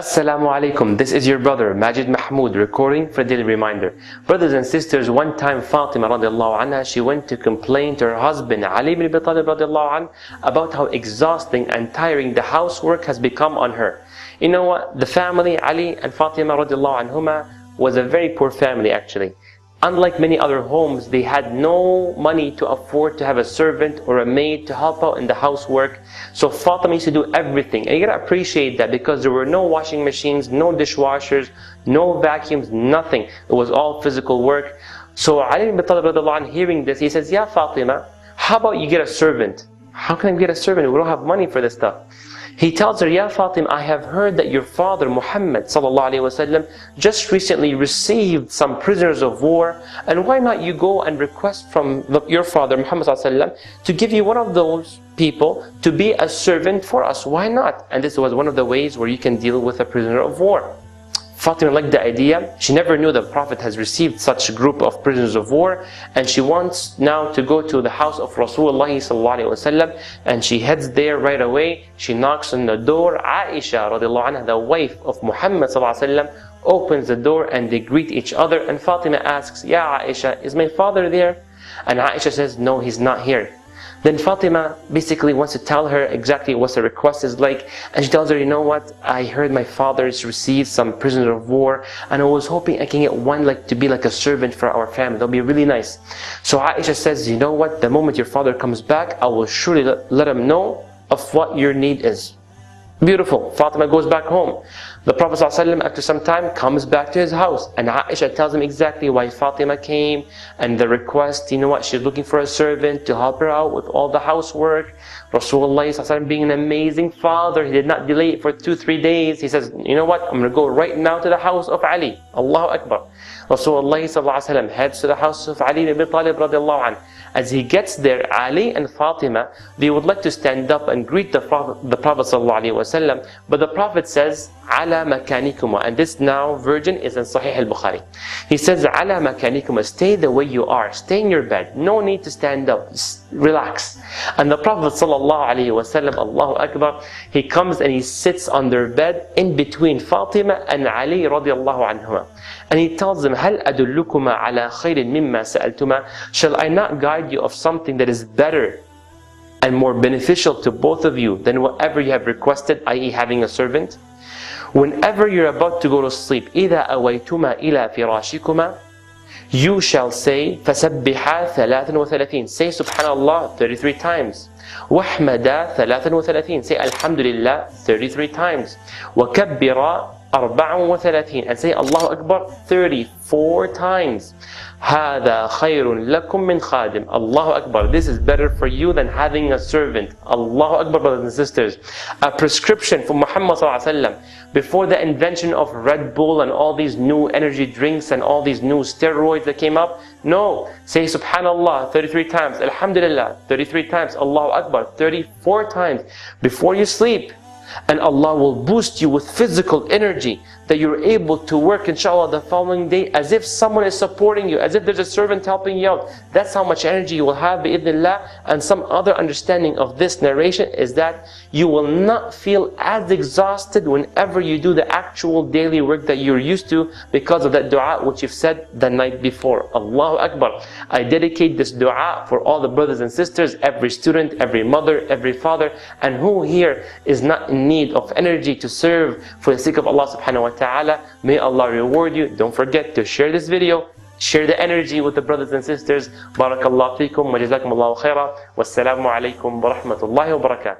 Assalamu alaikum, this is your brother Majid Mahmoud recording for a daily reminder. Brothers and sisters, one time Fatima radiallahu anha, she went to complain to her husband Ali ibn Abi Talib radiallahu anhu about how exhausting and tiring the housework has become on her. You know what? The family, Ali and Fatima radiallahu anhuma, was a very poor family actually. Unlike many other homes, they had no money to afford to have a servant or a maid to help out in the housework. So Fatima used to do everything. And you gotta appreciate that because there were no washing machines, no dishwashers, no vacuums, nothing. It was all physical work. So Ali ibn Talib radiallahu anhu, hearing this, he says, "Ya Fatima, how about you get a servant?" "How can I get a servant? We don't have money for this stuff." He tells her, "Ya Fatima, I have heard that your father Muhammad sallallahu alaihi wasallam just recently received some prisoners of war, and why not you go and request from your father Muhammad sallallahu alaihi wasallam to give you one of those people to be a servant for us? Why not?" And this was one of the ways where you can deal with a prisoner of war. Fatima liked the idea. She never knew the Prophet has received such a group of prisoners of war, and she wants now to go to the house of Rasulullah sallallahu alaihi wasallam, and she heads there right away. She knocks on the door. Aisha radiallahu anha, the wife of Muhammad sallallahu alaihi wasallam, opens the door and they greet each other, and Fatima asks, "Ya Aisha, is my father there?" And Aisha says, "No, he's not here." Then Fatima basically wants to tell her exactly what the request is like, and she tells her, "You know what, I heard my father has received some prisoners of war, and I was hoping I can get one to be like a servant for our family. That'll be really nice." So Aisha says, "You know what, the moment your father comes back, I will surely let him know of what your need is." Beautiful. Fatima goes back home. The Prophet ﷺ, after some time, comes back to his house, and Aisha tells him exactly why Fatima came and the request. You know what, she's looking for a servant to help her out with all the housework. Rasulullah ﷺ, being an amazing father, he did not delay it for 2-3 days. He says, "You know what, I'm going to go right now to the house of Ali." Allahu Akbar. Rasulullah ﷺ heads to the house of Ali ibn Abi Talib radiallahu anhu. As he gets there, Ali and Fatima, they would like to stand up and greet the Prophet ﷺ, but the Prophet says, "Ala makanikuma," and this now version is in Sahih al-Bukhari. He says, "Ala makanikuma," stay the way you are, stay in your bed, no need to stand up, just relax. And the Prophet ﷺ, Allahu Akbar, he comes and he sits on their bed in between Fatima and Ali radiallahu anhuma. And he tells them, "Hal adullukuma ala khairin mimma sa'altuma?" Shall I not guide you of something that is better and more beneficial to both of you than whatever you have requested, i.e. having a servant? Whenever you're about to go to sleep, إِذَا أَوَيْتُمَا إِلَى فِرَاشِكُمَا, you shall say, فَسَبِّحَا 33, say Subhanallah 33 times. وَحْمَدَا 33, say Alhamdulillah 33 times. وَكَبِّرَا 34, and say Allahu Akbar 34 times. هَذَا خَيْرٌ لَكُمْ مِنْ خَادِمٍ. Allahu Akbar, this is better for you than having a servant. Allahu Akbar, brothers and sisters. A prescription from Muhammad ﷺ before the invention of Red Bull and all these new energy drinks and all these new steroids that came up. No, say Subhanallah 33 times, Alhamdulillah 33 times, Allahu Akbar 34 times before you sleep. And Allah will boost you with physical energy that you're able to work inshallah the following day as if someone is supporting you, as if there's a servant helping you out. That's how much energy you will have bi'idhnillah. And some other understanding of this narration is that you will not feel as exhausted whenever you do the actual daily work that you're used to because of that dua which you've said the night before. Allahu Akbar. I dedicate this dua for all the brothers and sisters, every student, every mother, every father, and who here is not in need of energy to serve for the sake of Allah subhanahu wa ta'ala. May Allah reward you. Don't forget to share this video, share the energy with the brothers and sisters. Barakallahu feekum wa jazakumullahu khaira. Wassalamu alaikum wa rahmatullahi wa barakatuh.